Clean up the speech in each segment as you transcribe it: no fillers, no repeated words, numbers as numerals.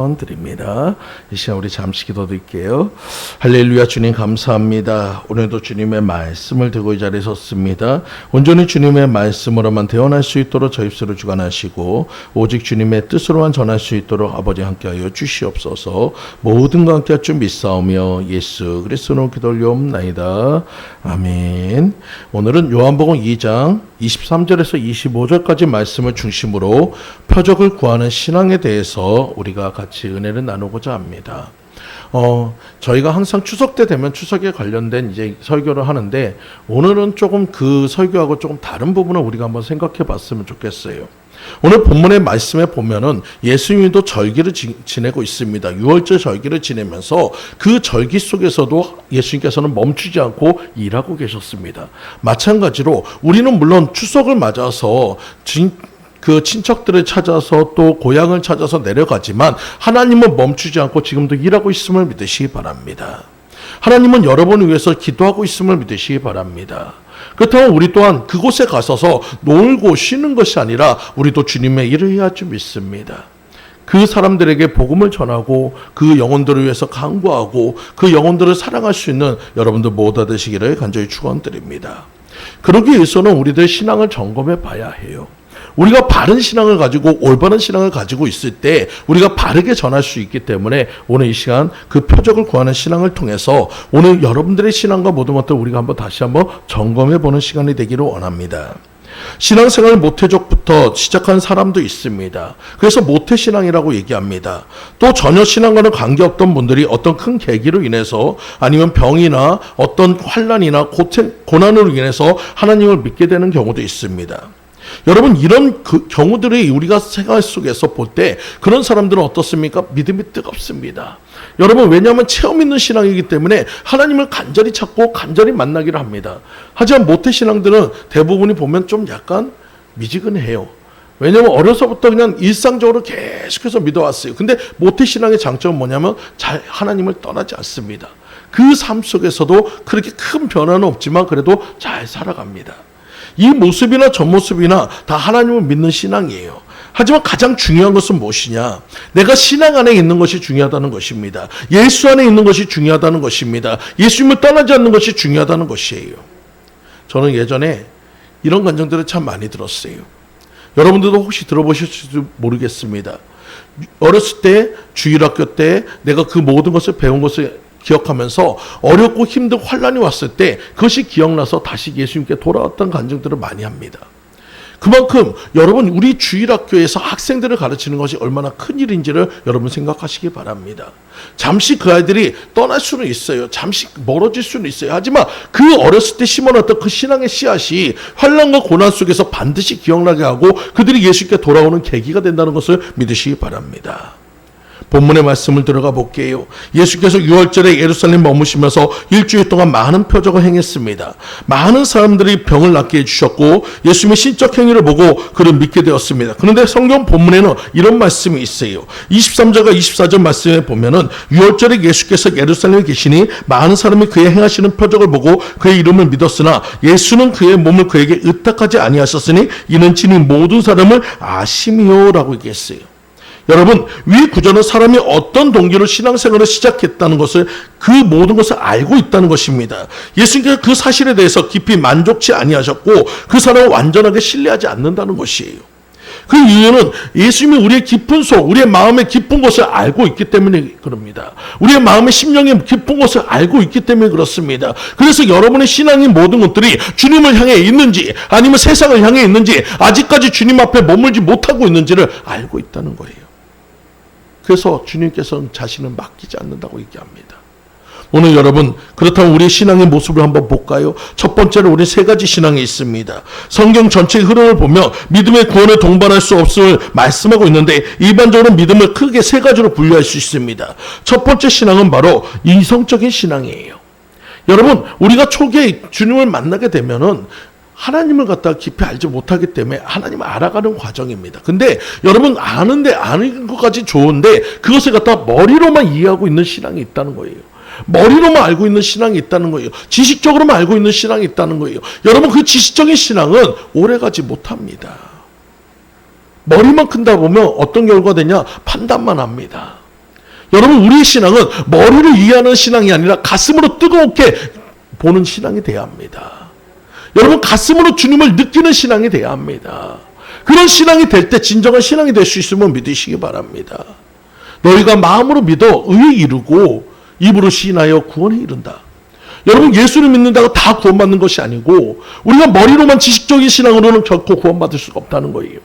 드립니다. 이 시간 우리 잠시 기도드릴게요. 할렐루야. 주님 감사합니다. 오늘도 주님의 말씀을 들고 이 자리에 섰습니다. 온전히 주님의 말씀으로만 대언할 수 있도록 저 입술을 주관하시고 오직 주님의 뜻으로만 전할 수 있도록 아버지 함께하여 주시옵소서. 모든 것 함께 할 줄 믿사오며 예수 그리스도로 기도 올리옵나이다. 아멘. 오늘은 요한복음 2장 23절에서 25절까지 말씀을 중심으로 표적을 구하는 신앙에 대해서 우리가 같이 은혜를 나누고자 합니다. 저희가 항상 추석 때 되면 추석에 관련된 이제 설교를 하는데 오늘은 조금 그 설교하고 조금 다른 부분을 우리가 한번 생각해 봤으면 좋겠어요. 오늘 본문의 말씀에 보면은 예수님도 절기를 지내고 있습니다. 6월절 절기를 지내면서 그 절기 속에서도 예수님께서는 멈추지 않고 일하고 계셨습니다. 마찬가지로 우리는 물론 추석을 맞아서 그 친척들을 찾아서 또 고향을 찾아서 내려가지만 하나님은 멈추지 않고 지금도 일하고 있음을 믿으시기 바랍니다. 하나님은 여러분을 위해서 기도하고 있음을 믿으시기 바랍니다. 그렇다면 우리 또한 그곳에 가서서 놀고 쉬는 것이 아니라 우리도 주님의 일을 해야 할 줄 믿습니다. 그 사람들에게 복음을 전하고 그 영혼들을 위해서 간구하고 그 영혼들을 사랑할 수 있는 여러분들 모두 되시기를 간절히 축원드립니다. 그러기 위해서는 우리들 신앙을 점검해 봐야 해요. 우리가 바른 신앙을 가지고 올바른 신앙을 가지고 있을 때 우리가 바르게 전할 수 있기 때문에 오늘 이 시간 그 표적을 구하는 신앙을 통해서 오늘 여러분들의 신앙과 모든 것들을 우리가 한번 다시 한번 점검해 보는 시간이 되기를 원합니다. 신앙생활 모태족부터 시작한 사람도 있습니다. 그래서 모태신앙이라고 얘기합니다. 또 전혀 신앙과는 관계없던 분들이 어떤 큰 계기로 인해서 아니면 병이나 어떤 환난이나 고난으로 인해서 하나님을 믿게 되는 경우도 있습니다. 여러분 이런 경우들이 우리가 생활 속에서 볼 때 그런 사람들은 어떻습니까? 믿음이 뜨겁습니다. 여러분 왜냐하면 체험 있는 신앙이기 때문에 하나님을 간절히 찾고 간절히 만나기를 합니다. 하지만 모태신앙들은 대부분이 보면 좀 약간 미지근해요. 왜냐하면 어려서부터 그냥 일상적으로 계속해서 믿어왔어요. 근데 모태신앙의 장점은 뭐냐면 잘 하나님을 떠나지 않습니다. 그 삶 속에서도 그렇게 큰 변화는 없지만 그래도 잘 살아갑니다. 이 모습이나 저 모습이나 다 하나님을 믿는 신앙이에요. 하지만 가장 중요한 것은 무엇이냐? 내가 신앙 안에 있는 것이 중요하다는 것입니다. 예수 안에 있는 것이 중요하다는 것입니다. 예수님을 떠나지 않는 것이 중요하다는 것이에요. 저는 예전에 이런 감정들을 참 많이 들었어요. 여러분들도 혹시 들어보실지도 모르겠습니다. 어렸을 때 주일학교 때 내가 그 모든 것을 배운 것을 기억하면서 어렵고 힘든 환난이 왔을 때 그것이 기억나서 다시 예수님께 돌아왔던 간증들을 많이 합니다. 그만큼 여러분 우리 주일학교에서 학생들을 가르치는 것이 얼마나 큰 일인지를 여러분 생각하시기 바랍니다. 잠시 그 아이들이 떠날 수는 있어요. 잠시 멀어질 수는 있어요. 하지만 그 어렸을 때 심어놨던 그 신앙의 씨앗이 환난과 고난 속에서 반드시 기억나게 하고 그들이 예수님께 돌아오는 계기가 된다는 것을 믿으시기 바랍니다. 본문의 말씀을 들어가 볼게요. 예수께서 6월절에 예루살렘 머무시면서 일주일 동안 많은 표적을 행했습니다. 많은 사람들이 병을 낫게 해주셨고 예수님의 신적 행위를 보고 그를 믿게 되었습니다. 그런데 성경 본문에는 이런 말씀이 있어요. 23절과 24절 말씀에 보면은 6월절에 예수께서 예루살렘에 계시니 많은 사람이 그의 행하시는 표적을 보고 그의 이름을 믿었으나 예수는 그의 몸을 그에게 의탁하지 아니하셨으니 이는 친히 모든 사람을 아심이요 라고 얘기했어요. 여러분 위 구절은 사람이 어떤 동기로 신앙생활을 시작했다는 것을 그 모든 것을 알고 있다는 것입니다. 예수님께서 그 사실에 대해서 깊이 만족치 아니하셨고 그 사람을 완전하게 신뢰하지 않는다는 것이에요. 그 이유는 예수님이 우리의 깊은 속, 우리의 마음의 깊은 것을 알고 있기 때문에 그럽니다. 우리의 마음의 심령의 깊은 것을 알고 있기 때문에 그렇습니다. 그래서 여러분의 신앙의 모든 것들이 주님을 향해 있는지 아니면 세상을 향해 있는지 아직까지 주님 앞에 머물지 못하고 있는지를 알고 있다는 거예요. 그래서 주님께서는 자신을 맡기지 않는다고 얘기합니다. 오늘 여러분 그렇다면 우리의 신앙의 모습을 한번 볼까요? 첫 번째로 우리 세 가지 신앙이 있습니다. 성경 전체의 흐름을 보며 믿음의 구원에 동반할 수 없음을 말씀하고 있는데 일반적으로 믿음을 크게 세 가지로 분류할 수 있습니다. 첫 번째 신앙은 바로 이성적인 신앙이에요. 여러분 우리가 초기에 주님을 만나게 되면은 하나님을 갖다가 깊이 알지 못하기 때문에 하나님을 알아가는 과정입니다. 근데 여러분 아는데 아는 것까지 좋은데 그것을 갖다가 머리로만 이해하고 있는 신앙이 있다는 거예요. 머리로만 알고 있는 신앙이 있다는 거예요. 지식적으로만 알고 있는 신앙이 있다는 거예요. 여러분 그 지식적인 신앙은 오래가지 못합니다. 머리만 큰다 보면 어떤 결과가 되냐? 판단만 합니다. 여러분, 우리의 신앙은 머리를 이해하는 신앙이 아니라 가슴으로 뜨겁게 보는 신앙이 돼야 합니다. 여러분, 가슴으로 주님을 느끼는 신앙이 돼야 합니다. 그런 신앙이 될 때 진정한 신앙이 될 수 있으면 믿으시기 바랍니다. 너희가 마음으로 믿어 의에 이르고 입으로 시인하여 구원에 이른다. 여러분, 예수를 믿는다고 다 구원받는 것이 아니고 우리가 머리로만 지식적인 신앙으로는 결코 구원받을 수가 없다는 거예요.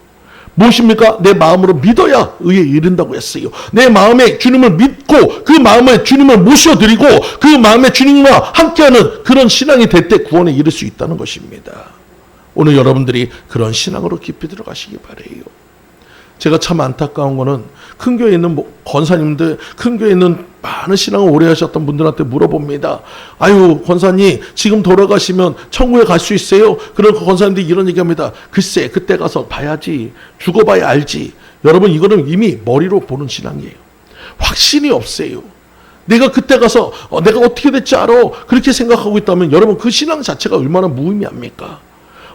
무엇입니까? 내 마음으로 믿어야 의에 이른다고 했어요. 내 마음에 주님을 믿고 그 마음에 주님을 모셔드리고 그 마음에 주님과 함께하는 그런 신앙이 될 때 구원에 이를 수 있다는 것입니다. 오늘 여러분들이 그런 신앙으로 깊이 들어가시기 바라요. 제가 참 안타까운 거는 큰 교회에 있는 권사님들, 큰 교회에 있는 많은 신앙을 오래 하셨던 분들한테 물어봅니다. 아유, 권사님 지금 돌아가시면 천국에 갈 수 있어요? 그런 권사님들이 이런 얘기합니다. 글쎄, 그때 가서 봐야지. 죽어봐야 알지. 여러분, 이거는 이미 머리로 보는 신앙이에요. 확신이 없어요. 내가 그때 가서 내가 어떻게 될지 알아. 그렇게 생각하고 있다면 여러분, 그 신앙 자체가 얼마나 무의미합니까?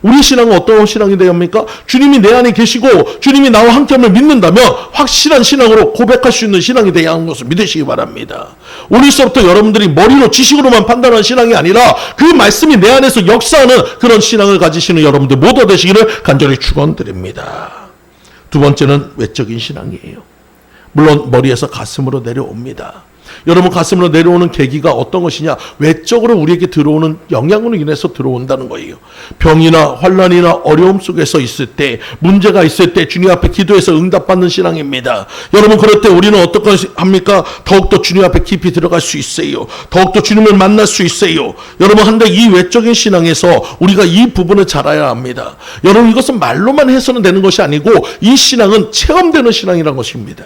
우리 신앙은 어떤 신앙이 되어야 합니까? 주님이 내 안에 계시고 주님이 나와 함께함을 믿는다면 확실한 신앙으로 고백할 수 있는 신앙이 되어야 하는 것을 믿으시기 바랍니다. 오늘서부터 여러분들이 머리로 지식으로만 판단하는 신앙이 아니라 그 말씀이 내 안에서 역사하는 그런 신앙을 가지시는 여러분들 모두 되시기를 간절히 축원드립니다. 두 번째는 외적인 신앙이에요. 물론 머리에서 가슴으로 내려옵니다. 여러분, 가슴으로 내려오는 계기가 어떤 것이냐? 외적으로 우리에게 들어오는 영향으로 인해서 들어온다는 거예요. 병이나 환난이나 어려움 속에서 있을 때, 문제가 있을 때 주님 앞에 기도해서 응답받는 신앙입니다. 여러분, 그럴 때 우리는 어떻게 합니까? 더욱더 주님 앞에 깊이 들어갈 수 있어요. 더욱더 주님을 만날 수 있어요. 여러분, 한데 이 외적인 신앙에서 우리가 이 부분을 잘 알아야 합니다. 여러분, 이것은 말로만 해서는 되는 것이 아니고 이 신앙은 체험되는 신앙이라는 것입니다.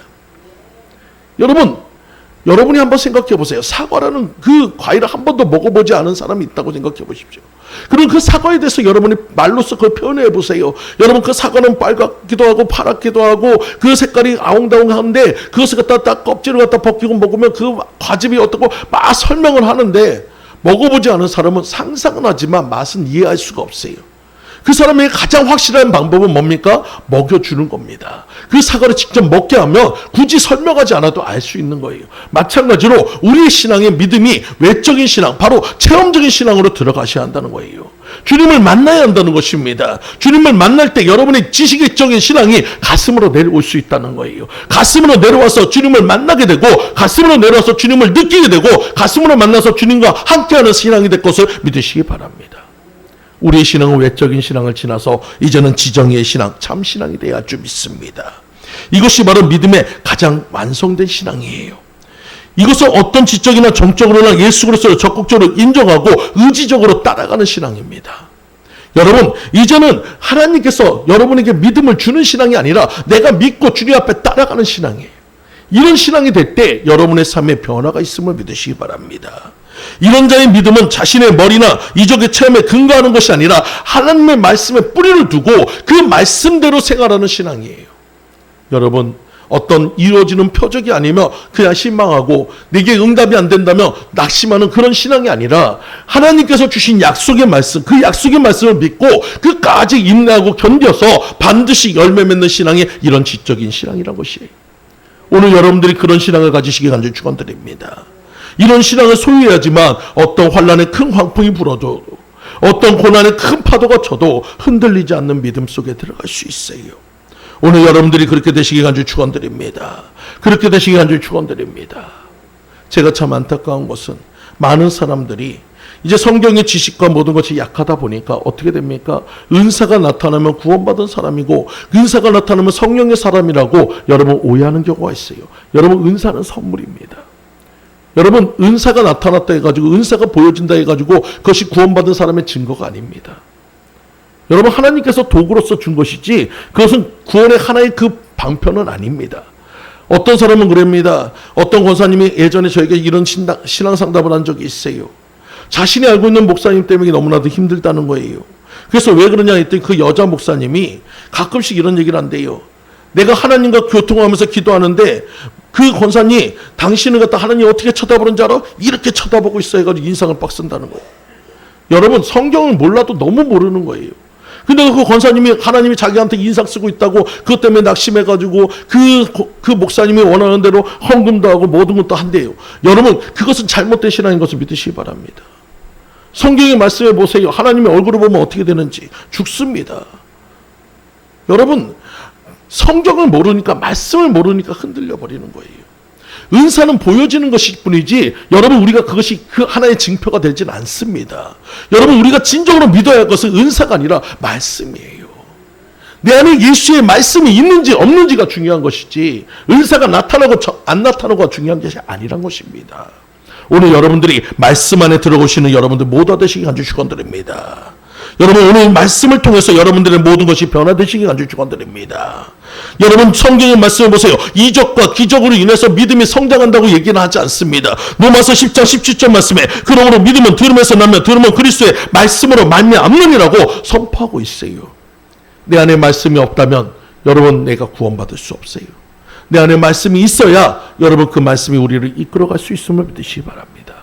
여러분이 한번 생각해 보세요. 사과라는 그 과일을 한 번도 먹어보지 않은 사람이 있다고 생각해 보십시오. 그럼 그 사과에 대해서 여러분이 말로써 그걸 표현해 보세요. 여러분, 그 사과는 빨갛기도 하고 파랗기도 하고 그 색깔이 아웅다웅한데 그것을 갖다 딱 껍질을 갖다 벗기고 먹으면 그 과즙이 어떻고 막 설명을 하는데 먹어보지 않은 사람은 상상은 하지만 맛은 이해할 수가 없어요. 그 사람에게 가장 확실한 방법은 뭡니까? 먹여주는 겁니다. 그 사과를 직접 먹게 하면 굳이 설명하지 않아도 알 수 있는 거예요. 마찬가지로 우리의 신앙의 믿음이 외적인 신앙, 바로 체험적인 신앙으로 들어가셔야 한다는 거예요. 주님을 만나야 한다는 것입니다. 주님을 만날 때 여러분의 지식적인 신앙이 가슴으로 내려올 수 있다는 거예요. 가슴으로 내려와서 주님을 만나게 되고 가슴으로 내려와서 주님을 느끼게 되고 가슴으로 만나서 주님과 함께하는 신앙이 될 것을 믿으시기 바랍니다. 우리의 신앙은 외적인 신앙을 지나서 이제는 지정의 신앙, 참 신앙이 되어야 할 줄 믿습니다. 이것이 바로 믿음의 가장 완성된 신앙이에요. 이것은 어떤 지적이나 정적으로나 예수 그리스도를 적극적으로 인정하고 의지적으로 따라가는 신앙입니다. 여러분, 이제는 하나님께서 여러분에게 믿음을 주는 신앙이 아니라 내가 믿고 주님 앞에 따라가는 신앙이에요. 이런 신앙이 될 때 여러분의 삶에 변화가 있음을 믿으시기 바랍니다. 이런 자의 믿음은 자신의 머리나 이적의 체험에 근거하는 것이 아니라 하나님의 말씀에 뿌리를 두고 그 말씀대로 생활하는 신앙이에요. 여러분, 어떤 이루어지는 표적이 아니며 그냥 실망하고 내게 응답이 안 된다면 낙심하는 그런 신앙이 아니라 하나님께서 주신 약속의 말씀, 그 약속의 말씀을 믿고 끝까지 인내하고 견뎌서 반드시 열매 맺는 신앙이 이런 지적인 신앙이라는 것이에요. 오늘 여러분들이 그런 신앙을 가지시기 간절히 축원드립니다. 이런 신앙을 소유해야지만 어떤 환난의 큰 황풍이 불어도 어떤 고난의 큰 파도가 쳐도 흔들리지 않는 믿음 속에 들어갈 수 있어요. 오늘 여러분들이 그렇게 되시기 간절히 축원드립니다. 그렇게 되시기 간절히 축원드립니다. 제가 참 안타까운 것은 많은 사람들이 이제 성경의 지식과 모든 것이 약하다 보니까 어떻게 됩니까? 은사가 나타나면 구원받은 사람이고 은사가 나타나면 성령의 사람이라고 여러분 오해하는 경우가 있어요. 여러분, 은사는 선물입니다. 여러분, 은사가 나타났다 해가지고 은사가 보여진다 해가지고 그것이 구원받은 사람의 증거가 아닙니다. 여러분, 하나님께서 도구로서 준 것이지 그것은 구원의 하나의 그 방편은 아닙니다. 어떤 사람은 그럽니다. 어떤 권사님이 예전에 저에게 이런 신앙 상담을 한 적이 있어요. 자신이 알고 있는 목사님 때문에 너무나도 힘들다는 거예요. 그래서 왜 그러냐 했더니 그 여자 목사님이 가끔씩 이런 얘기를 한대요. 내가 하나님과 교통하면서 기도하는데 그 권사님, 당신을 갖다 하나님 어떻게 쳐다보는지 알아? 이렇게 쳐다보고 있어 해가지고 인상을 빡 쓴다는 거예요. 여러분, 성경을 몰라도 너무 모르는 거예요. 근데 그 권사님이 하나님이 자기한테 인상 쓰고 있다고 그것 때문에 낙심해가지고 그 목사님이 원하는 대로 헌금도 하고 모든 것도 한대요. 여러분, 그것은 잘못된 신앙인 것을 믿으시기 바랍니다. 성경의 말씀해 보세요. 하나님의 얼굴을 보면 어떻게 되는지. 죽습니다. 여러분, 성경을 모르니까, 말씀을 모르니까 흔들려 버리는 거예요. 은사는 보여지는 것일 뿐이지, 여러분, 우리가 그것이 그 하나의 증표가 되진 않습니다. 여러분, 우리가 진정으로 믿어야 할 것은 은사가 아니라 말씀이에요. 내 안에 예수의 말씀이 있는지 없는지가 중요한 것이지, 은사가 나타나고 안 나타나고가 중요한 것이 아니란 것입니다. 오늘 여러분들이 말씀 안에 들어오시는 여러분들 모두 되시기 간절히 축원드립니다. 여러분, 오늘 말씀을 통해서 여러분들의 모든 것이 변화되시기 간절히 축원드립니다. 여러분, 성경의 말씀을 보세요. 이적과 기적으로 인해서 믿음이 성장한다고 얘기는 하지 않습니다. 로마서 10장 17절 말씀에 그러므로 믿음은 들음에서 나며 들음은 그리스도의 말씀으로 말미암느니라고 선포하고 있어요. 내 안에 말씀이 없다면 여러분, 내가 구원받을 수 없어요. 내 안에 말씀이 있어야 여러분, 그 말씀이 우리를 이끌어갈 수 있음을 믿으시기 바랍니다.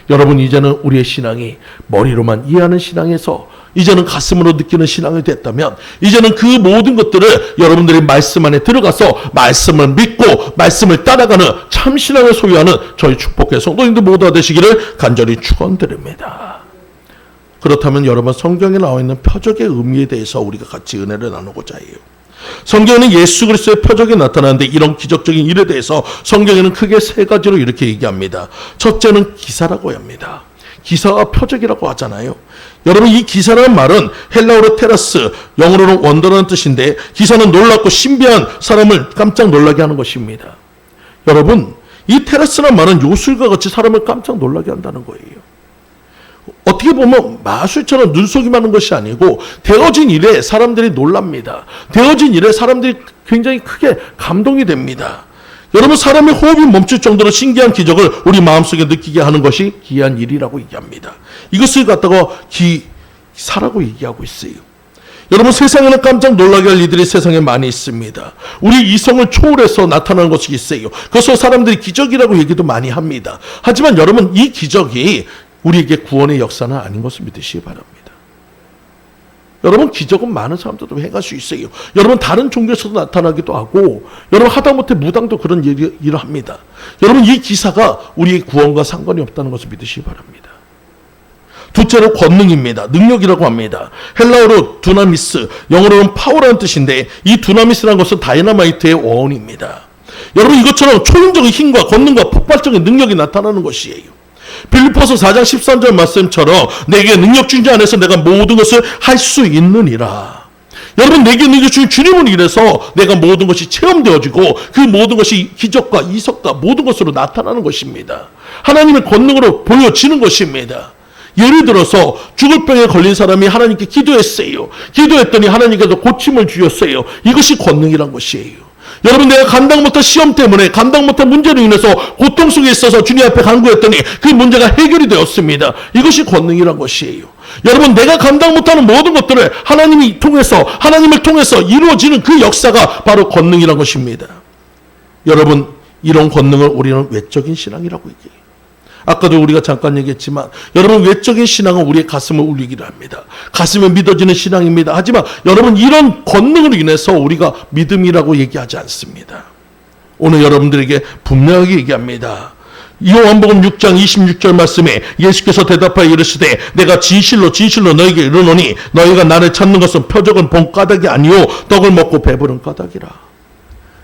여러분, 이제는 우리의 신앙이 머리로만 이해하는 신앙에서 이제는 가슴으로 느끼는 신앙이 됐다면, 이제는 그 모든 것들을 여러분들이 말씀 안에 들어가서 말씀을 믿고 말씀을 따라가는 참 신앙을 소유하는 저희 축복의 성도님들 모두가 되시기를 간절히 축원드립니다. 그렇다면 여러분, 성경에 나와 있는 표적의 의미에 대해서 우리가 같이 은혜를 나누고자 해요. 성경에는 예수 그리스도의 표적이 나타나는데, 이런 기적적인 일에 대해서 성경에는 크게 세 가지로 이렇게 얘기합니다. 첫째는 기사라고 합니다. 기사와 표적이라고 하잖아요. 여러분, 이 기사라는 말은 헬라어로 테라스, 영어로는 원더라는 뜻인데, 기사는 놀랍고 신비한, 사람을 깜짝 놀라게 하는 것입니다. 여러분, 이 테라스라는 말은 요술과 같이 사람을 깜짝 놀라게 한다는 거예요. 어떻게 보면 마술처럼 눈속임 하는 것이 아니고, 되어진 일에 사람들이 놀랍니다. 되어진 일에 사람들이 굉장히 크게 감동이 됩니다. 여러분, 사람의 호흡이 멈출 정도로 신기한 기적을 우리 마음속에 느끼게 하는 것이 기이한 일이라고 얘기합니다. 이것을 갖다가 기사라고 얘기하고 있어요. 여러분, 세상에는 깜짝 놀라게 할 일들이 세상에 많이 있습니다. 우리 이성을 초월해서 나타나는 것이 있어요. 그래서 사람들이 기적이라고 얘기도 많이 합니다. 하지만 여러분, 이 기적이 우리에게 구원의 역사는 아닌 것을 믿으시기 바랍니다. 여러분, 기적은 많은 사람들도 행할 수 있어요. 여러분, 다른 종교에서도 나타나기도 하고, 여러분, 하다못해 무당도 그런 일을 합니다. 여러분, 이 기사가 우리의 구원과 상관이 없다는 것을 믿으시기 바랍니다. 둘째로 권능입니다. 능력이라고 합니다. 헬라어로 두나미스, 영어로는 파워라는 뜻인데, 이 두나미스라는 것은 다이너마이트의 어원입니다. 여러분, 이것처럼 초인적인 힘과 권능과 폭발적인 능력이 나타나는 것이에요. 빌립보서 4장 13절 말씀처럼 내게 능력 주신 자 안에서 내가 모든 것을 할 수 있느니라. 여러분, 내게 능력 주신 주님은 이래서 내가 모든 것이 체험되어지고 그 모든 것이 기적과 이석과 모든 것으로 나타나는 것입니다. 하나님의 권능으로 보여지는 것입니다. 예를 들어서 죽을 병에 걸린 사람이 하나님께 기도했어요. 기도했더니 하나님께서 고침을 주셨어요. 이것이 권능이란 것이에요. 여러분, 내가 감당 못한 시험 때문에, 감당 못한 문제로 인해서 고통 속에 있어서 주님 앞에 간구했더니 그 문제가 해결이 되었습니다. 이것이 권능이란 것이에요. 여러분, 내가 감당 못하는 모든 것들을 하나님을 통해서 이루어지는 그 역사가 바로 권능이란 것입니다. 여러분, 이런 권능을 우리는 외적인 신앙이라고 얘기해요. 아까도 우리가 잠깐 얘기했지만, 여러분, 외적인 신앙은 우리의 가슴을 울리기를 합니다. 가슴에 믿어지는 신앙입니다. 하지만 여러분, 이런 권능으로 인해서 우리가 믿음이라고 얘기하지 않습니다. 오늘 여러분들에게 분명하게 얘기합니다. 요한복음 6장 26절 말씀에 예수께서 대답하여 이르시되 내가 진실로 너에게 이르노니 너희가 나를 찾는 것은 표적을 본 까닭이 아니요 떡을 먹고 배부른 까닭이라.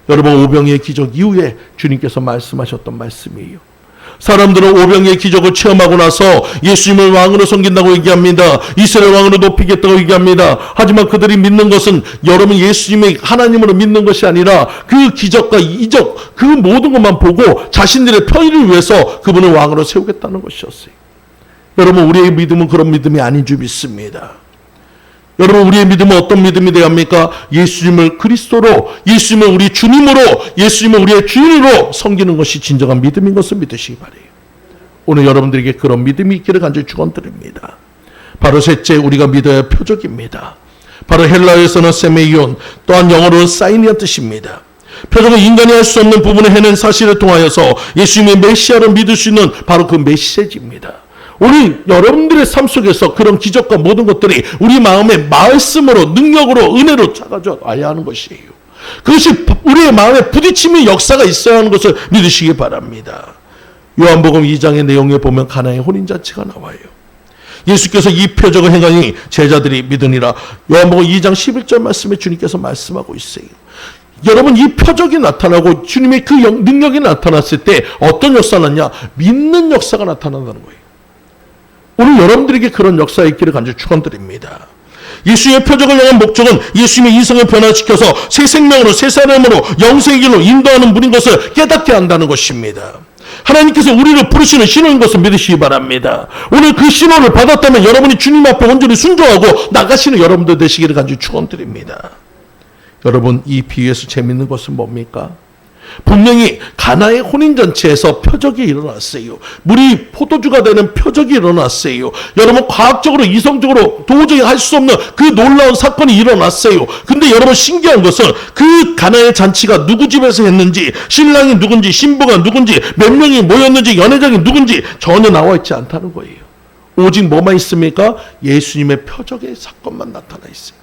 여러분, 오병이의 기적 이후에 주님께서 말씀하셨던 말씀이에요. 사람들은 오병이의 기적을 체험하고 나서 예수님을 왕으로 섬긴다고 얘기합니다. 이스라엘 왕으로 높이겠다고 얘기합니다. 하지만 그들이 믿는 것은 여러분, 예수님의 하나님으로 믿는 것이 아니라 그 기적과 이적, 그 모든 것만 보고 자신들의 편의를 위해서 그분을 왕으로 세우겠다는 것이었어요. 여러분, 우리의 믿음은 그런 믿음이 아닌 줄 믿습니다. 여러분, 우리의 믿음은 어떤 믿음이 되어야 합니까? 예수님을 그리스도로, 예수님을 우리 주님으로, 예수님을 우리의 주인으로 섬기는 것이 진정한 믿음인 것을 믿으시기 바라요. 오늘 여러분들에게 그런 믿음이 있기를 간절히 축원드립니다. 바로 셋째, 우리가 믿어야 할 표적입니다. 바로 헬라어에서는 세메이온, 또한 영어로는 사인이란 뜻입니다. 표적은 인간이 할 수 없는 부분을 해낸 사실을 통하여서 예수님의 메시아를 믿을 수 있는 바로 그 메시지입니다. 오늘 여러분들의 삶 속에서 그런 기적과 모든 것들이 우리 마음에 말씀으로, 능력으로, 은혜로 작아져 와야 하는 것이에요. 그것이 우리의 마음에 부딪힘의 역사가 있어야 하는 것을 믿으시기 바랍니다. 요한복음 2장의 내용에 보면 가나의 혼인잔치가 나와요. 예수께서 이 표적을 행하니 제자들이 믿으니라. 요한복음 2장 11절 말씀에 주님께서 말씀하고 있어요. 여러분, 이 표적이 나타나고 주님의 그 능력이 나타났을 때 어떤 역사가 났냐? 믿는 역사가 나타난다는 거예요. 오늘 여러분들에게 그런 역사가 있기를 간절히 축원드립니다. 예수의 표적을 향한 목적은 예수님의 인생을 변화시켜서 새 생명으로, 새 사람으로, 영생의 길로 인도하는 분인 것을 깨닫게 한다는 것입니다. 하나님께서 우리를 부르시는 신호인 것을 믿으시기 바랍니다. 오늘 그 신호를 받았다면 여러분이 주님 앞에 온전히 순종하고 나가시는 여러분들 되시기를 간절히 축원드립니다. 여러분, 이 비유에서 재밌는 것은 뭡니까? 분명히 가나의 혼인잔치에서 표적이 일어났어요. 물이 포도주가 되는 표적이 일어났어요. 여러분, 과학적으로, 이성적으로 도저히 할 수 없는 그 놀라운 사건이 일어났어요. 근데 여러분, 신기한 것은 그 가나의 잔치가 누구 집에서 했는지, 신랑이 누군지, 신부가 누군지, 몇 명이 모였는지, 연회장이 누군지 전혀 나와 있지 않다는 거예요. 오직 뭐만 있습니까? 예수님의 표적의 사건만 나타나 있어요.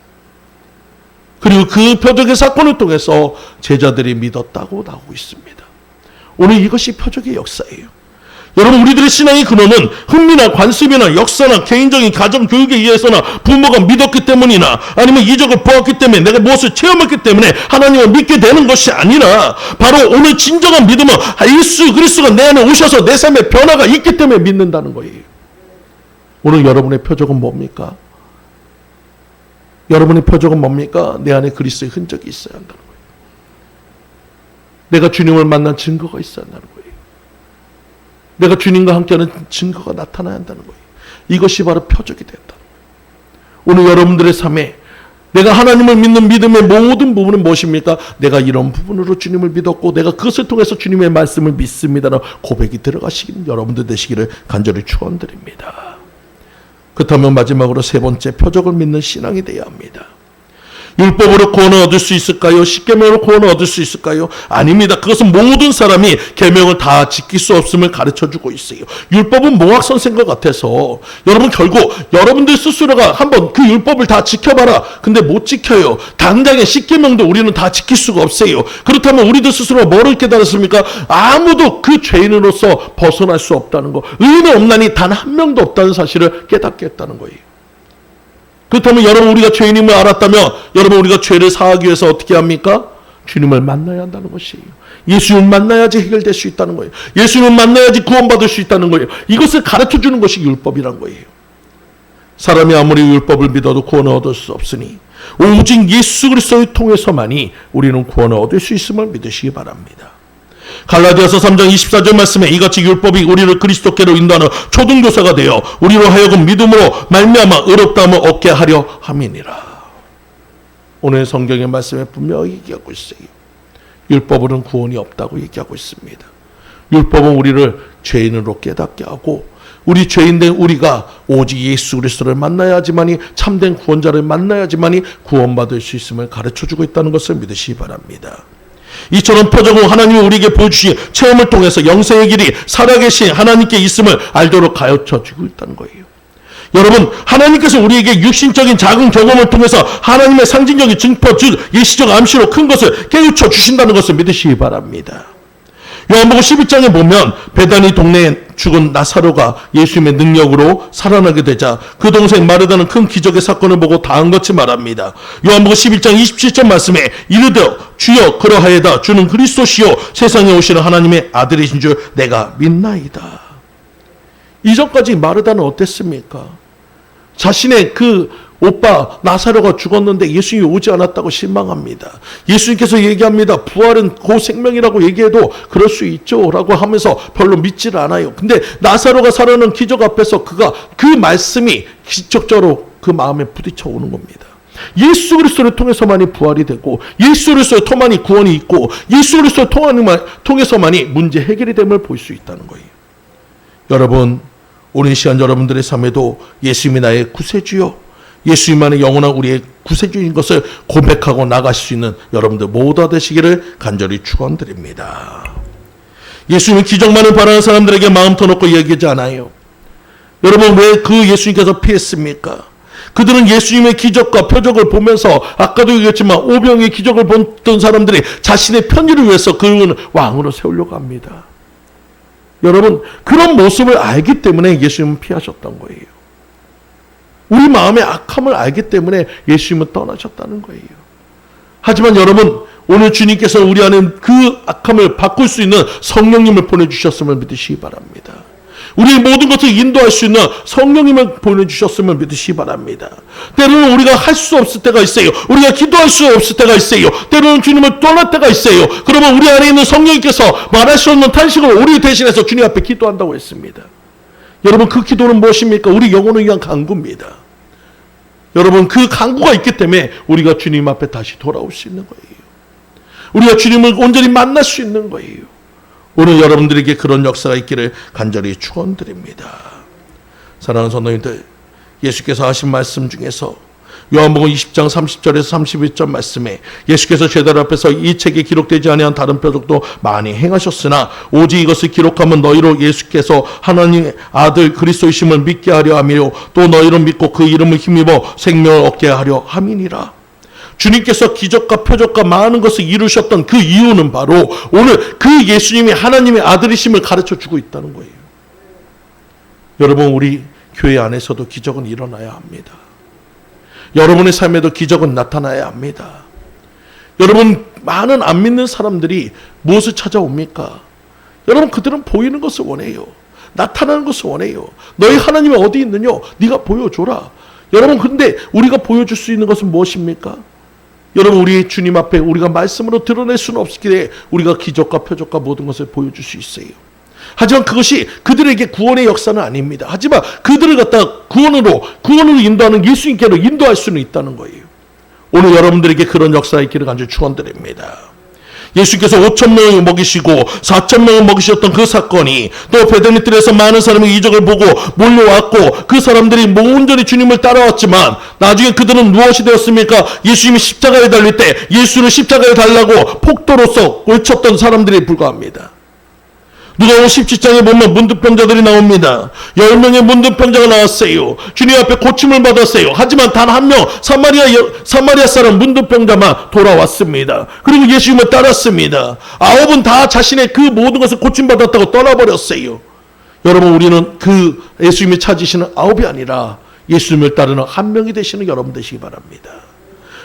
그리고 그 표적의 사건을 통해서 제자들이 믿었다고 나오고 있습니다. 오늘 이것이 표적의 역사예요. 여러분, 우리들의 신앙의 근원은 흥미나 관습이나 역사나 개인적인 가정 교육에 의해서나 부모가 믿었기 때문이나 아니면 이적을 보았기 때문에 내가 무엇을 체험했기 때문에 하나님을 믿게 되는 것이 아니라 바로 오늘 진정한 믿음은 예수 그리스도가 내 안에 오셔서 내 삶에 변화가 있기 때문에 믿는다는 거예요. 오늘 여러분의 표적은 뭡니까? 여러분의 표적은 뭡니까? 내 안에 그리스도의 흔적이 있어야 한다는 거예요. 내가 주님을 만난 증거가 있어야 한다는 거예요. 내가 주님과 함께하는 증거가 나타나야 한다는 거예요. 이것이 바로 표적이 된다는 거예요. 오늘 여러분들의 삶에 내가 하나님을 믿는 믿음의 모든 부분은 무엇입니까? 내가 이런 부분으로 주님을 믿었고 내가 그것을 통해서 주님의 말씀을 믿습니다라는 고백이 들어가시기는 여러분들 되시기를 간절히 축원드립니다. 그렇다면 마지막으로 세 번째, 표적을 믿는 신앙이 되어야 합니다. 율법으로 구원을 얻을 수 있을까요? 십계명으로 구원을 얻을 수 있을까요? 아닙니다. 그것은 모든 사람이 계명을 다 지킬 수 없음을 가르쳐주고 있어요. 율법은 몽학 선생과 같아서 여러분, 결국 여러분들 스스로가 한번 그 율법을 다 지켜봐라. 근데 못 지켜요. 당장의 십계명도 우리는 다 지킬 수가 없어요. 그렇다면 우리들 스스로 뭐를 깨달았습니까? 아무도 그 죄인으로서 벗어날 수 없다는 거, 의인은 없나니 단 한 명도 없다는 사실을 깨닫게 했다는 거예요. 그렇다면 여러분, 우리가 죄인임을 알았다면 여러분, 우리가 죄를 사하기 위해서 어떻게 합니까? 주님을 만나야 한다는 것이에요. 예수님을 만나야지 해결될 수 있다는 거예요. 예수님을 만나야지 구원받을 수 있다는 거예요. 이것을 가르쳐주는 것이 율법이란 거예요. 사람이 아무리 율법을 믿어도 구원을 얻을 수 없으니 오직 예수 그리스도를 통해서만이 우리는 구원을 얻을 수 있음을 믿으시기 바랍니다. 갈라디아서 3장 24절 말씀에 이같이 율법이 우리를 그리스도께로 인도하는 초등교사가 되어 우리로 하여금 믿음으로 말미암아 의롭다함을 얻게 하려 함이니라. 오늘 성경의 말씀에 분명히 얘기하고 있어요. 율법으로는 구원이 없다고 얘기하고 있습니다. 율법은 우리를 죄인으로 깨닫게 하고 우리 죄인된 우리가 오직 예수 그리스도를 만나야지만이 참된 구원자를 만나야지만이 구원받을 수 있음을 가르쳐주고 있다는 것을 믿으시기 바랍니다. 이처럼 표적은 하나님이 우리에게 보여주신 체험을 통해서 영생의 길이 살아계신 하나님께 있음을 알도록 가르쳐주고 있다는 거예요. 여러분, 하나님께서 우리에게 육신적인 작은 경험을 통해서 하나님의 상징적인 증거, 즉 예시적 암시로 큰 것을 깨우쳐 주신다는 것을 믿으시기 바랍니다. 요한복음 11장에 보면 베다니 동네에 죽은 나사로가 예수님의 능력으로 살아나게 되자 그 동생 마르다는 큰 기적의 사건을 보고 다음같이 말합니다. 요한복음 11장 27절 말씀에 이르되 주여 그러하여다 주는 그리스도시요 세상에 오시는 하나님의 아들이신 줄 내가 믿나이다. 이전까지 마르다는 어땠습니까? 자신의 그 오빠 나사로가 죽었는데 예수님이 오지 않았다고 실망합니다. 예수님께서 얘기합니다. 부활은 그 생명이라고 얘기해도 그럴 수 있죠 라고 하면서 별로 믿지를 않아요. 근데 나사로가 살아난 기적 앞에서 그가 그 말씀이 기적적으로 그 마음에 부딪혀 오는 겁니다. 예수 그리스도를 통해서만이 부활이 되고 예수 그리스도를 통해서만이 구원이 있고 예수 그리스도를 통해서만이 문제 해결이 됨을 볼 수 있다는 거예요. 여러분, 오늘 시간 여러분들의 삶에도 예수님이 나의 구세주요 예수님만의 영원한 우리의 구세주인 것을 고백하고 나가실 수 있는 여러분들 모두 되시기를 간절히 축원드립니다. 예수님은 기적만을 바라는 사람들에게 마음 터놓고 얘기하지 않아요. 여러분, 왜 그 예수님께서 피했습니까? 그들은 예수님의 기적과 표적을 보면서 아까도 얘기했지만 오병의 기적을 봤던 사람들이 자신의 편의를 위해서 그는 왕으로 세우려고 합니다. 여러분, 그런 모습을 알기 때문에 예수님은 피하셨던 거예요. 우리 마음의 악함을 알기 때문에 예수님은 떠나셨다는 거예요. 하지만 여러분, 오늘 주님께서 우리 안에 그 악함을 바꿀 수 있는 성령님을 보내주셨음을 믿으시기 바랍니다. 우리의 모든 것을 인도할 수 있는 성령님을 보내주셨음을 믿으시기 바랍니다. 때로는 우리가 할 수 없을 때가 있어요. 우리가 기도할 수 없을 때가 있어요. 때로는 주님을 떠날 때가 있어요. 그러면 우리 안에 있는 성령님께서 말할 수 없는 탄식을 우리 대신해서 주님 앞에 기도한다고 했습니다. 여러분, 그 기도는 무엇입니까? 우리 영혼을 위한 간구입니다. 여러분, 그 간구가 있기 때문에 우리가 주님 앞에 다시 돌아올 수 있는 거예요. 우리가 주님을 온전히 만날 수 있는 거예요. 오늘 여러분들에게 그런 역사가 있기를 간절히 축원드립니다. 사랑하는 성도님들, 예수께서 하신 말씀 중에서 요한복음 20장 30절에서 31절 말씀에 예수께서 제자들 앞에서 이 책에 기록되지 아니한 다른 표적도 많이 행하셨으나 오직 이것을 기록하면 너희로 예수께서 하나님의 아들 그리스도이심을 믿게 하려 함이요 또 너희로 믿고 그 이름을 힘입어 생명을 얻게 하려 함이니라. 주님께서 기적과 표적과 많은 것을 이루셨던 그 이유는 바로 오늘 그 예수님이 하나님의 아들이심을 가르쳐주고 있다는 거예요. 여러분, 우리 교회 안에서도 기적은 일어나야 합니다. 여러분의 삶에도 기적은 나타나야 합니다. 여러분, 많은 안 믿는 사람들이 무엇을 찾아옵니까? 여러분, 그들은 보이는 것을 원해요. 나타나는 것을 원해요. 너희 하나님이 어디 있느냐? 네가 보여줘라. 여러분, 근데 우리가 보여줄 수 있는 것은 무엇입니까? 여러분, 우리 주님 앞에 우리가 말씀으로 드러낼 수는 없기에 우리가 기적과 표적과 모든 것을 보여줄 수 있어요. 하지만 그것이 그들에게 구원의 역사는 아닙니다. 하지만 그들을 갖다 구원으로 인도하는 예수님께로 인도할 수는 있다는 거예요. 오늘 여러분들에게 그런 역사가 있기를 간절히 축원드립니다. 예수께서 5,000명을 먹이시고 4,000명을 먹이셨던 그 사건이 또 베드니뜰에서 많은 사람이 이적을 보고 몰려왔고 그 사람들이 온전히 주님을 따라왔지만 나중에 그들은 무엇이 되었습니까? 예수님이 십자가에 달릴 때 예수를 십자가에 달라고 폭도로서 외쳤던 사람들에 불과합니다. 누가복음 17장에 보면 문둥병자들이 나옵니다. 10명의 문둥병자가 나왔어요. 주님 앞에 고침을 받았어요. 하지만 단 한 명 사마리아 사람 문둥병자만 돌아왔습니다. 그리고 예수님을 따랐습니다. 9은 다 자신의 그 모든 것을 고침받았다고 떠나버렸어요. 여러분, 우리는 그 예수님이 찾으시는 9이 아니라 예수님을 따르는 한 명이 되시는 여러분 되시기 바랍니다.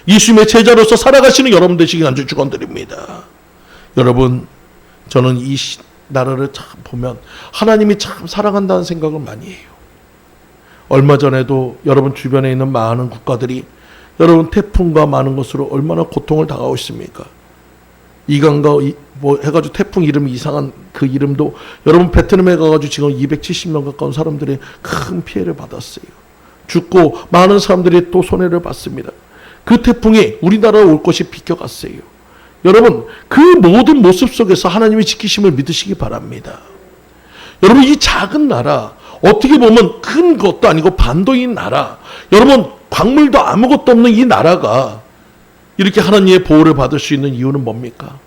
예수님의 제자로서 살아가시는 여러분 되시기 간절히 축원드립니다. 여러분, 저는 이 나라를 참 보면 하나님이 참 사랑한다는 생각을 많이 해요. 얼마 전에도 여러분 주변에 있는 많은 국가들이 여러분 태풍과 많은 것으로 얼마나 고통을 당하고 있습니까? 이강과 뭐 해가지고 태풍 이름이 이상한 그 이름도 여러분 베트남에 가가지고 지금 270명 가까운 사람들이 큰 피해를 받았어요. 죽고 많은 사람들이 또 손해를 봤습니다. 그 태풍이 우리나라에 올 것이 비껴갔어요. 여러분, 그 모든 모습 속에서 하나님의 지키심을 믿으시기 바랍니다. 여러분, 이 작은 나라, 어떻게 보면 큰 것도 아니고 반도인 나라, 여러분 광물도 아무것도 없는 이 나라가 이렇게 하나님의 보호를 받을 수 있는 이유는 뭡니까?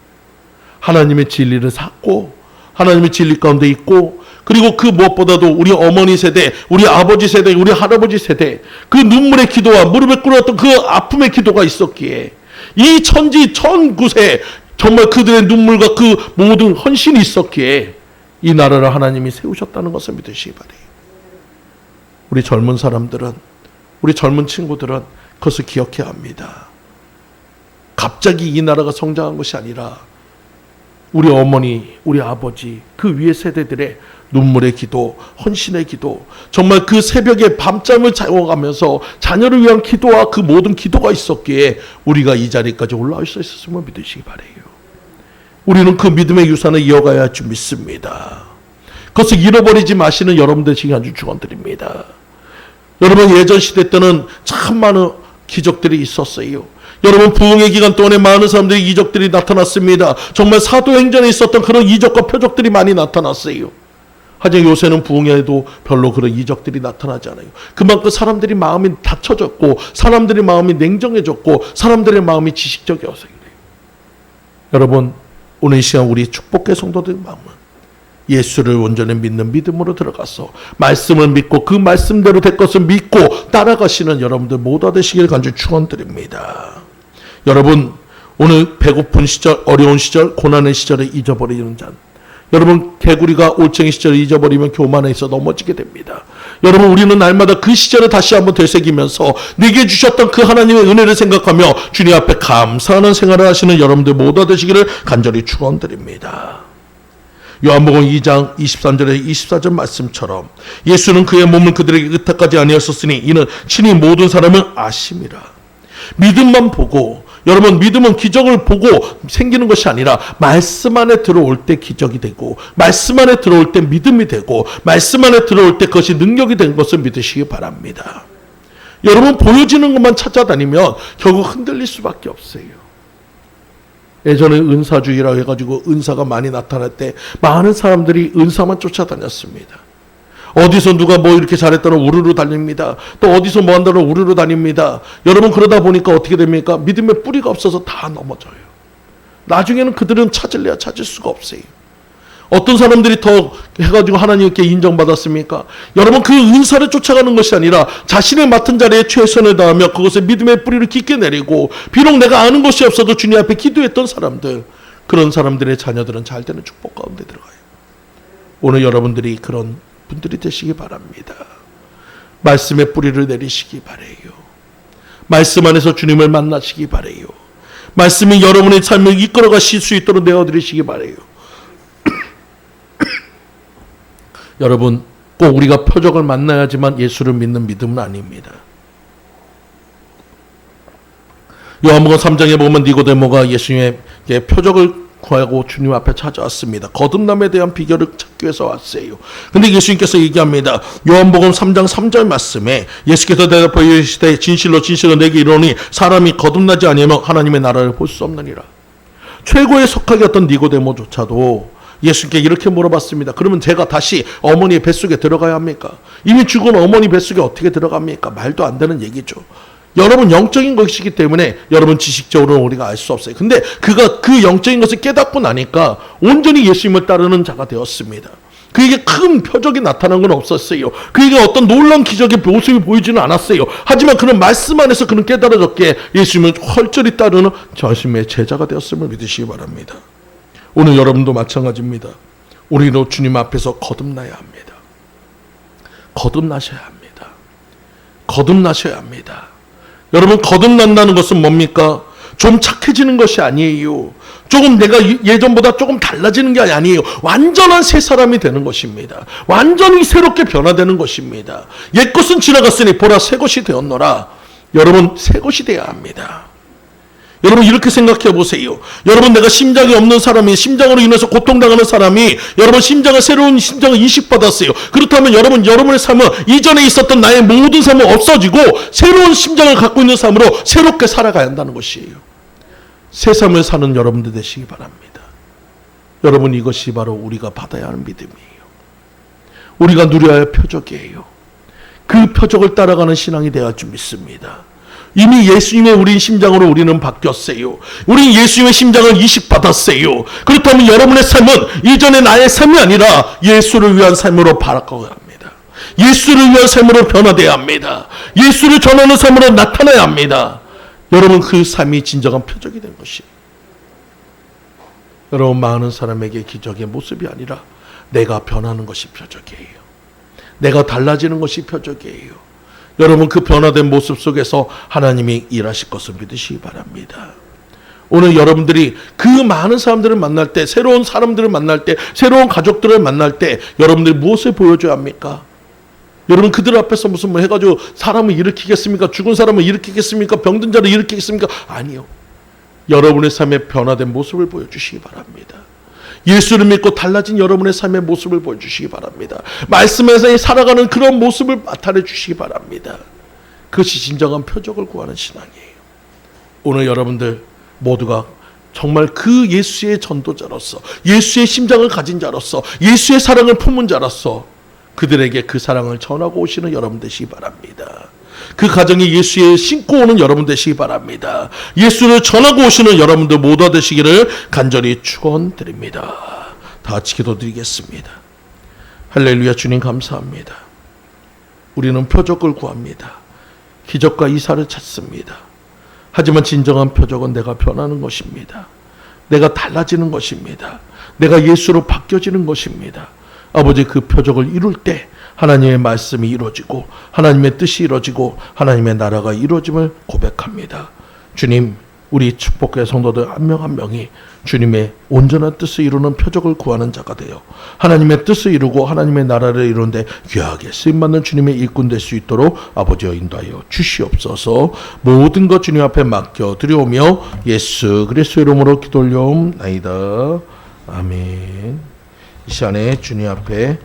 하나님의 진리를 샀고 하나님의 진리 가운데 있고, 그리고 그 무엇보다도 우리 어머니 세대, 우리 아버지 세대, 우리 할아버지 세대, 그 눈물의 기도와 무릎에 꿇었던 그 아픔의 기도가 있었기에 이 천지 천구세 정말 그들의 눈물과 그 모든 헌신이 있었기에 이 나라를 하나님이 세우셨다는 것을 믿으시기 바래요. 우리 젊은 사람들은, 우리 젊은 친구들은 그것을 기억해야 합니다. 갑자기 이 나라가 성장한 것이 아니라 우리 어머니, 우리 아버지, 그 위의 세대들의 눈물의 기도, 헌신의 기도, 정말 그 새벽에 밤잠을 자워가면서 자녀를 위한 기도와 그 모든 기도가 있었기에 우리가 이 자리까지 올라올 수 있었음을 믿으시기 바래요. 우리는 그 믿음의 유산을 이어가야 할 줄 믿습니다. 그것을 잃어버리지 마시는 여러분 되시기 간절히 축원드립니다. 여러분, 예전 시대 때는 참 많은 기적들이 있었어요. 여러분, 부흥의 기간 동안에 많은 사람들이 이적들이 나타났습니다. 정말 사도행전에 있었던 그런 이적과 표적들이 많이 나타났어요. 하지만 요새는 부흥에도 별로 그런 이적들이 나타나지 않아요. 그만큼 사람들이 마음이 닫혀졌고 사람들의 마음이 냉정해졌고 사람들의 마음이 지식적이어서 그래요. 여러분, 오늘 이 시간 우리 축복의 성도들 마음은 예수를 온전히 믿는 믿음으로 들어가서 말씀을 믿고 그 말씀대로 될 것을 믿고 따라가시는 여러분들 모두 되시길 간절히 축원드립니다. 여러분, 오늘 배고픈 시절, 어려운 시절, 고난의 시절에 잊어버리는 자, 여러분 개구리가 올챙이 시절을 잊어버리면 교만해서 넘어지게 됩니다. 여러분, 우리는 날마다 그 시절을 다시 한번 되새기면서 내게 주셨던 그 하나님의 은혜를 생각하며 주님 앞에 감사하는 생활을 하시는 여러분들 모두 되시기를 간절히 축원드립니다. 요한복음 2장 23절에 24절 말씀처럼 예수는 그의 몸을 그들에게 의탁하지 아니하셨으니 이는 친히 모든 사람을 아심이라. 믿음만 보고, 여러분 믿음은 기적을 보고 생기는 것이 아니라 말씀 안에 들어올 때 기적이 되고, 말씀 안에 들어올 때 믿음이 되고, 말씀 안에 들어올 때 그것이 능력이 된 것을 믿으시기 바랍니다. 여러분, 보여지는 것만 찾아다니면 결국 흔들릴 수밖에 없어요. 예전에 은사주의라고 해가지고 은사가 많이 나타날 때 많은 사람들이 은사만 쫓아다녔습니다. 어디서 누가 뭐 이렇게 잘했다는 우르르 달립니다. 또 어디서 뭐 한다는 우르르 다닙니다. 여러분, 그러다 보니까 어떻게 됩니까? 믿음의 뿌리가 없어서 다 넘어져요. 나중에는 그들은 찾을래야 찾을 수가 없어요. 어떤 사람들이 더 해가지고 하나님께 인정받았습니까? 여러분, 그 은사를 쫓아가는 것이 아니라 자신의 맡은 자리에 최선을 다하며 그것에 믿음의 뿌리를 깊게 내리고, 비록 내가 아는 것이 없어도 주님 앞에 기도했던 사람들, 그런 사람들의 자녀들은 잘 되는 축복 가운데 들어가요. 오늘 여러분들이 그런 분들이 되시기 바랍니다. 말씀의 뿌리를 내리시기 바라요. 말씀 안에서 주님을 만나시기 바라요. 말씀이 여러분의 삶을 이끌어 가실 수 있도록 내어드리시기 바라요. 여러분, 꼭 우리가 표적을 만나야지만 예수를 믿는 믿음은 아닙니다. 요한복음 3장에 보면 니고데모가 예수님의 표적을 구하고 주님 앞에 찾아왔습니다. 거듭남에 대한 비결을 찾기 위해서 왔어요. 근데 예수님께서 얘기합니다. 요한복음 3장 3절 말씀에 예수께서 대답하여 이르시되 진실로 진실로 내게 이르노니 사람이 거듭나지 아니하면 하나님의 나라를 볼 수 없느니라. 최고의 석학이었던 니고데모조차도 예수께 이렇게 물어봤습니다. 그러면 제가 다시 어머니의 뱃속에 들어가야 합니까? 이미 죽은 어머니 뱃속에 어떻게 들어갑니까? 말도 안 되는 얘기죠. 여러분, 영적인 것이기 때문에 여러분 지식적으로는 우리가 알 수 없어요. 근데 그가 그 영적인 것을 깨닫고 나니까 온전히 예수님을 따르는 자가 되었습니다. 그에게 큰 표적이 나타난 건 없었어요. 그에게 어떤 놀라운 기적의 모습이 보이지는 않았어요. 하지만 그는 말씀 안에서 그는 깨달아졌기에 예수님을 헐저리 따르는 자신의 제자가 되었음을 믿으시기 바랍니다. 오늘 여러분도 마찬가지입니다. 우리도 주님 앞에서 거듭나야 합니다. 거듭나셔야 합니다. 거듭나셔야 합니다. 여러분, 거듭난다는 것은 뭡니까? 좀 착해지는 것이 아니에요. 조금 내가 예전보다 조금 달라지는 게 아니에요. 완전한 새 사람이 되는 것입니다. 완전히 새롭게 변화되는 것입니다. 옛것은 지나갔으니 보라 새 것이 되었노라. 여러분, 새 것이 되어야 합니다. 여러분, 이렇게 생각해 보세요. 여러분, 내가 심장이 없는 사람이, 심장으로 인해서 고통당하는 사람이 여러분 새로운 심장을 이식받았어요. 그렇다면 여러분의 삶은 이전에 있었던 나의 모든 삶은 없어지고 새로운 심장을 갖고 있는 삶으로 새롭게 살아가야 한다는 것이에요. 새 삶을 사는 여러분들 되시기 바랍니다. 여러분, 이것이 바로 우리가 받아야 하는 믿음이에요. 우리가 누려야 할 표적이에요. 그 표적을 따라가는 신앙이 되어야 줄 믿습니다. 이미 예수님의 우리 심장으로 우리는 바뀌었어요. 우리 예수님의 심장을 이식받았어요. 그렇다면 여러분의 삶은 이전의 나의 삶이 아니라 예수를 위한 삶으로 바꿔야 합니다. 예수를 위한 삶으로 변화되어야 합니다. 예수를 전하는 삶으로 나타나야 합니다. 여러분, 그 삶이 진정한 표적이 된 것이에요. 여러분, 많은 사람에게 기적의 모습이 아니라 내가 변하는 것이 표적이에요. 내가 달라지는 것이 표적이에요. 여러분, 그 변화된 모습 속에서 하나님이 일하실 것을 믿으시기 바랍니다. 오늘 여러분들이 그 많은 사람들을 만날 때, 새로운 사람들을 만날 때, 새로운 가족들을 만날 때 여러분들이 무엇을 보여줘야 합니까? 여러분, 그들 앞에서 무슨 뭐 해가지고 사람을 일으키겠습니까? 죽은 사람을 일으키겠습니까? 병든 자를 일으키겠습니까? 아니요. 여러분의 삶에 변화된 모습을 보여주시기 바랍니다. 예수를 믿고 달라진 여러분의 삶의 모습을 보여주시기 바랍니다. 말씀에서 살아가는 그런 모습을 나타내 주시기 바랍니다. 그것이 진정한 표적을 구하는 신앙이에요. 오늘 여러분들 모두가 정말 그 예수의 전도자로서, 예수의 심장을 가진 자로서, 예수의 사랑을 품은 자로서 그들에게 그 사랑을 전하고 오시는 여러분 되시기 바랍니다. 그 가정에 예수의 신고 오는 여러분 되시기 바랍니다. 예수를 전하고 오시는 여러분들 모두 되시기를 간절히 축원드립니다. 다 같이 기도드리겠습니다. 할렐루야. 주님 감사합니다. 우리는 표적을 구합니다. 기적과 이사를 찾습니다. 하지만 진정한 표적은 내가 변하는 것입니다. 내가 달라지는 것입니다. 내가 예수로 바뀌어지는 것입니다. 아버지, 그 표적을 이룰 때 하나님의 말씀이 이루어지고 하나님의 뜻이 이루어지고 하나님의 나라가 이루어짐을 고백합니다. 주님, 우리 축복의 성도들 한 명 한 명이 주님의 온전한 뜻을 이루는 표적을 구하는 자가 되어 하나님의 뜻을 이루고 하나님의 나라를 이루는데 귀하게 쓰임받는 주님의 일꾼 될 수 있도록 아버지여 인도하여 주시옵소서. 모든 것 주님 앞에 맡겨 드려오며 예수 그리스도 이름으로 기도 올려옵나이다. 아멘. 이 시간에 주님 앞에